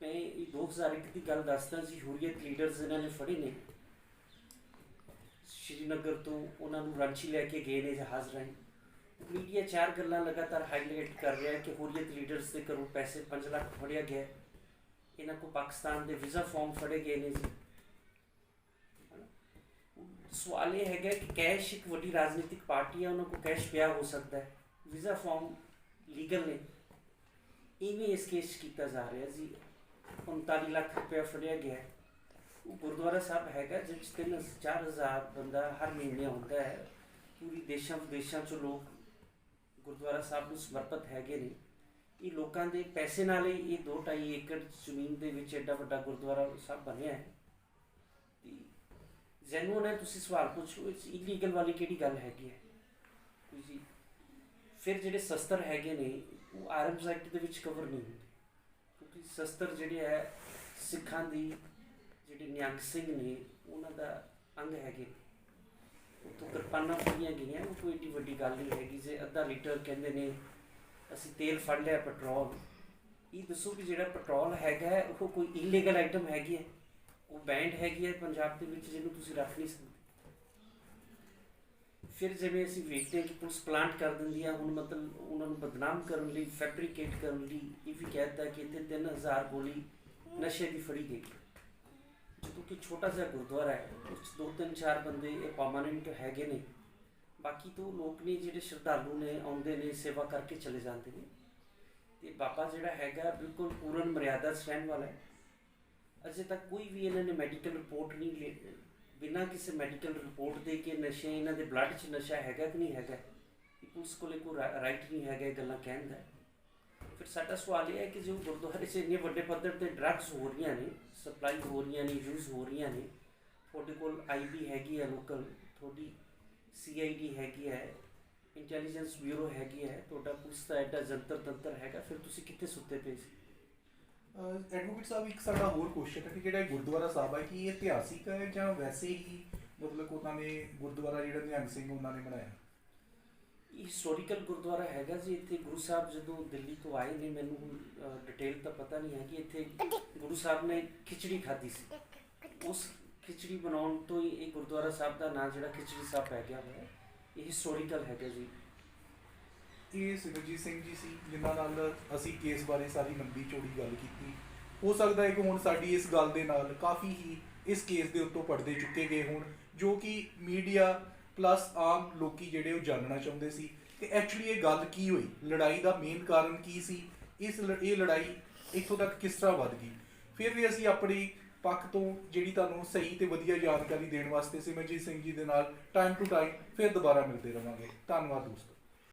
ਮੈਂ ਇਹ 2001 ਦੀ ਗੱਲ ਦੱਸਦਾ ਜੀ, ਹੁਰੀਅਤ ਲੀਡਰਸ ਇਹਨਾਂ ਨੇ ਫੜੇ ਨੇ ਸ਼੍ਰੀਨਗਰ ਤੋਂ, ਉਹਨਾਂ ਨੂੰ ਰਾਂਚੀ ਲੈ ਕੇ ਗਏ ਨੇ ਜਹਾਜ਼ ਰਾਹੀਂ। ਮੀਡੀਆ 4 ਗੱਲਾਂ ਲਗਾਤਾਰ ਹਾਈਲਾਈਟ ਕਰ ਰਿਹਾ ਕਿ ਹੁਰੀਅਤ ਲੀਡਰਸ ਦੇ ਘਰੋਂ ਪੈਸੇ 5 ਲੱਖ ਫੜਿਆ ਗਿਆ, ਇਹਨਾਂ ਕੋਲ ਪਾਕਿਸਤਾਨ ਦੇ ਵੀਜ਼ਾ ਫਾਰਮ ਫੜੇ ਗਏ ਨੇ ਜੀ। ਹਨਾ? ਸਵਾਲ ਇਹ ਹੈਗਾ ਕਿ ਕੈਸ਼ ਇੱਕ ਵੱਡੀ ਰਾਜਨੀਤਿਕ ਪਾਰਟੀ ਹੈ, ਉਹਨਾਂ ਕੋਲ ਕੈਸ਼ ਪਿਆ ਹੋ ਸਕਦਾ ਹੈ, ਵੀਜ਼ਾ ਫਾਰਮ ਲੀਗਲ ਨੇ, ਇਵੇਂ ਇਸ ਕੇਸ 'ਚ ਕੀਤਾ ਜਾ ਰਿਹਾ ਜੀ। 39 ਲੱਖ ਰੁਪਇਆ ਫੜਿਆ ਗਿਆ ਹੈ। ਉਹ ਗੁਰਦੁਆਰਾ ਸਾਹਿਬ ਹੈਗਾ ਜਿਸ 'ਚ 3-4 ਹਜ਼ਾਰ ਬੰਦਾ ਹਰ ਮਹੀਨੇ ਹੁੰਦਾ ਹੈ। ਪੂਰੀ ਦੇਸ਼ਾਂ ਵਿਦੇਸ਼ਾਂ 'ਚੋਂ ਲੋਕ ਗੁਰਦੁਆਰਾ ਸਾਹਿਬ ਨੂੰ ਸਮਰਪਿਤ ਹੈਗੇ ਨੇ। ਇਹ ਲੋਕਾਂ ਦੇ ਪੈਸੇ ਨਾਲ ਹੀ ਇਹ 2-2.5 ਏਕੜ ਜ਼ਮੀਨ ਦੇ ਵਿੱਚ ਐਡਾ ਵੱਡਾ ਗੁਰਦੁਆਰਾ ਸਾਹਿਬ ਬਣਿਆ ਹੈ। ਤੇ ਜੈਨੂਅਨ ਹੈ, ਤੁਸੀਂ ਸਵਾਲ ਪੁੱਛੋ ਇਸ ਇਲੀਗਲ ਵਾਲੀ ਕਿਹੜੀ ਗੱਲ ਹੈਗੀ ਹੈ ਜੀ। ਫਿਰ ਜਿਹੜੇ ਸ਼ਸਤਰ ਹੈਗੇ ਨੇ ਉਹ ਆਰਮਸ ਐਕਟ ਦੇ ਵਿੱਚ ਕਵਰ ਨਹੀਂ ਹੁੰਦੇ, ਕਿਉਂਕਿ ਸ਼ਸਤਰ ਜਿਹੜੇ ਹੈ ਸਿੱਖਾਂ ਦੀ ਜਿਹੜੇ ਨਿਹੰਗ ਸਿੰਘ ਨੇ ਉਹਨਾਂ ਦਾ ਅੰਗ ਹੈਗੇ। ਉੱਥੋਂ ਕਿਰਪਾਨਾਂ ਫੜੀਆਂ ਗਈਆਂ, ਉਹ ਕੋਈ ਏਡੀ ਵੱਡੀ ਗੱਲ ਨਹੀਂ ਹੈਗੀ। ਜੇ ਅੱਧਾ ਲੀਟਰ ਕਹਿੰਦੇ ਨੇ ਅਸੀਂ ਤੇਲ ਫੜ ਲਿਆ ਪੈਟਰੋਲ, ਇਹ ਦੱਸੋ ਕਿ ਜਿਹੜਾ ਪੈਟਰੋਲ ਹੈਗਾ ਉਹ ਕੋਈ ਇਲੀਗਲ ਆਈਟਮ ਹੈਗੀ ਹੈ? ਉਹ ਬੈਂਡ ਹੈਗੀ ਹੈ ਪੰਜਾਬ ਦੇ ਵਿੱਚ ਜਿਹਨੂੰ ਤੁਸੀਂ ਰੱਖ ਨਹੀਂ ਸਕਦੇ। ਫਿਰ ਜਿਵੇਂ ਅਸੀਂ ਵੇਖਦੇ ਹਾਂ ਕਿ ਪੁਲਿਸ ਪਲਾਂਟ ਕਰ ਦਿੰਦੀ ਆ, ਹੁਣ ਮਤਲਬ ਉਹਨਾਂ ਨੂੰ ਬਦਨਾਮ ਕਰਨ ਲਈ, ਫੈਬਰੀਕੇਟ ਕਰਨ ਲਈ ਇਹ ਵੀ ਕਹਿ ਦਿੱਤਾ ਕਿ ਇੱਥੇ 3000 ਗੋਲੀ ਨਸ਼ੇ ਦੀ ਫੜੀ ਗਈ। ਜਦੋਂ ਕਿ ਛੋਟਾ ਜਿਹਾ ਗੁਰਦੁਆਰਾ ਹੈ, ਉਸ 'ਚ 2-3-4 ਬੰਦੇ ਇਹ ਪਰਮਾਨੈਂਟ ਹੈਗੇ ਨੇ, ਬਾਕੀ ਤੋਂ ਲੋਕ ਨੇ ਜਿਹੜੇ ਸ਼ਰਧਾਲੂ ਨੇ, ਆਉਂਦੇ ਨੇ, ਸੇਵਾ ਕਰਕੇ ਚਲੇ ਜਾਂਦੇ ਨੇ। ਤੇ ਬਾਬਾ ਜਿਹੜਾ ਹੈਗਾ ਬਿਲਕੁਲ ਪੂਰਨ ਮਰਿਆਦਾ 'ਚ ਰਹਿਣ ਵਾਲਾ ਹੈ। ਅਜੇ ਤੱਕ ਕੋਈ ਵੀ ਇਹਨਾਂ ਨੇ ਮੈਡੀਕਲ ਰਿਪੋਰਟ ਨਹੀਂ ਬਿਨਾਂ ਕਿਸੇ ਮੈਡੀਕਲ ਰਿਪੋਰਟ ਦੇ ਕੇ ਨਸ਼ੇ ਇਹਨਾਂ ਦੇ ਬਲੱਡ 'ਚ ਨਸ਼ਾ ਹੈਗਾ ਕਿ ਨਹੀਂ ਹੈਗਾ, ਪੁਲਿਸ ਕੋਲੇ ਕੋਈ ਰਾਈਟ ਨਹੀਂ ਹੈਗਾ ਇਹ ਗੱਲਾਂ ਕਹਿਣ ਦਾ। ਫਿਰ ਸਾਡਾ ਸਵਾਲ ਇਹ ਹੈ ਕਿ ਜੋ ਗੁਰਦੁਆਰੇ 'ਚ ਇੰਨੇ ਵੱਡੇ ਪੱਧਰ 'ਤੇ ਡਰੱਗਸ ਹੋ ਰਹੀਆਂ ਨੇ, ਸਪਲਾਈ ਹੋ ਰਹੀਆਂ ਨੇ, ਯੂਜ਼ ਹੋ ਰਹੀਆਂ ਨੇ, ਤੁਹਾਡੇ ਕੋਲ IB ਹੈਗੀ ਹੈ ਲੋਕਲ, ਤੁਹਾਡੀ CID ਹੈਗੀ ਹੈ, ਇੰਟੈਲੀਜੈਂਸ ਬਿਊਰੋ ਹੈਗੀ ਹੈ, ਤੁਹਾਡਾ ਪੁਲਿਸ ਦਾ ਐਡਾ ਜੰਤਰ ਤੰਤਰ ਹੈਗਾ, ਫਿਰ ਤੁਸੀਂ ਕਿੱਥੇ ਸੁੱਤੇ ਪਏ ਸੀ? ਐਡਵੋਕੇਟ ਸਾਹਿਬ, ਇੱਕ ਸਾਡਾ ਹੋਰ ਕੁਐਸਚਨ ਹੈ ਕਿ ਜਿਹੜਾ ਇਹ ਗੁਰਦੁਆਰਾ ਸਾਹਿਬ ਹੈ ਕਿ ਇਹ ਇਤਿਹਾਸਿਕ ਹੈ ਜਾਂ ਵੈਸੇ ਹੀ ਮਤਲਬ ਉਹਨਾਂ ਨੇ ਗੁਰਦੁਆਰਾ ਜਿਹੜਾ ਨਿਹੰਗ ਸਿੰਘ ਉਹਨਾਂ ਨੇ ਬਣਾਇਆ? ਇਹ ਹਿਸਟੋਰੀਕਲ ਗੁਰਦੁਆਰਾ ਹੈਗਾ ਜੀ। ਇੱਥੇ ਗੁਰੂ ਸਾਹਿਬ ਜਦੋਂ ਦਿੱਲੀ ਤੋਂ ਆਏ ਨੇ, ਮੈਨੂੰ ਡਿਟੇਲ ਤਾਂ ਪਤਾ ਨਹੀਂ ਹੈ ਕਿ ਇੱਥੇ ਗੁਰੂ ਸਾਹਿਬ ਨੇ ਖਿਚੜੀ ਖਾਧੀ ਸੀ। ਉਸ ਖਿਚੜੀ ਬਣਾਉਣ ਤੋਂ ਹੀ ਇਹ ਗੁਰਦੁਆਰਾ ਸਾਹਿਬ ਦਾ ਨਾਂ ਜਿਹੜਾ ਖਿਚੜੀ ਸਾਹਿਬ ਪੈ ਗਿਆ ਹੋਇਆ। ਇਹ ਹਿਸਟੋਰੀਕਲ ਹੈਗਾ ਜੀ। ਇਹ ਸਿਮਰਜੀਤ ਸਿੰਘ ਜੀ ਸੀ ਜਿਨ੍ਹਾਂ ਨਾਲ ਅਸੀਂ ਕੇਸ ਬਾਰੇ ਸਾਰੀ ਲੰਬੀ ਚੌੜੀ ਗੱਲ ਕੀਤੀ। ਹੋ ਸਕਦਾ ਹੈ ਕਿ ਹੁਣ ਸਾਡੀ ਇਸ ਗੱਲ ਦੇ ਨਾਲ ਕਾਫੀ ਹੀ ਇਸ ਕੇਸ ਦੇ ਉੱਤੋਂ ਪਰਦੇ ਚੁੱਕੇ ਗਏ ਹੋਣ, ਜੋ ਕਿ ਮੀਡੀਆ ਪਲੱਸ ਆਮ ਲੋਕੀ ਜਿਹੜੇ ਉਹ ਜਾਣਨਾ ਚਾਹੁੰਦੇ ਸੀ ਕਿ ਐਕਚੁਅਲੀ ਇਹ ਗੱਲ ਕੀ ਹੋਈ, ਲੜਾਈ ਦਾ ਮੇਨ ਕਾਰਨ ਕੀ ਸੀ, ਇਹ ਲੜਾਈ ਇੱਥੋਂ ਤੱਕ ਕਿਸ ਤਰ੍ਹਾਂ ਵੱਧ ਗਈ। ਫਿਰ ਵੀ ਅਸੀਂ ਆਪਣੀ ਪੱਖ ਤੋਂ ਜਿਹੜੀ ਤੁਹਾਨੂੰ ਸਹੀ ਤੇ ਵਧੀਆ ਜਾਣਕਾਰੀ ਦੇਣ ਵਾਸਤੇ ਸਿਮਰਜੀਤ ਸਿੰਘ ਜੀ ਦੇ ਨਾਲ ਟਾਈਮ ਟੂ ਟਾਈਮ ਫਿਰ ਦੁਬਾਰਾ ਮਿਲਦੇ ਰਹਾਂਗੇ। ਧੰਨਵਾਦ ਦੋਸਤੋ।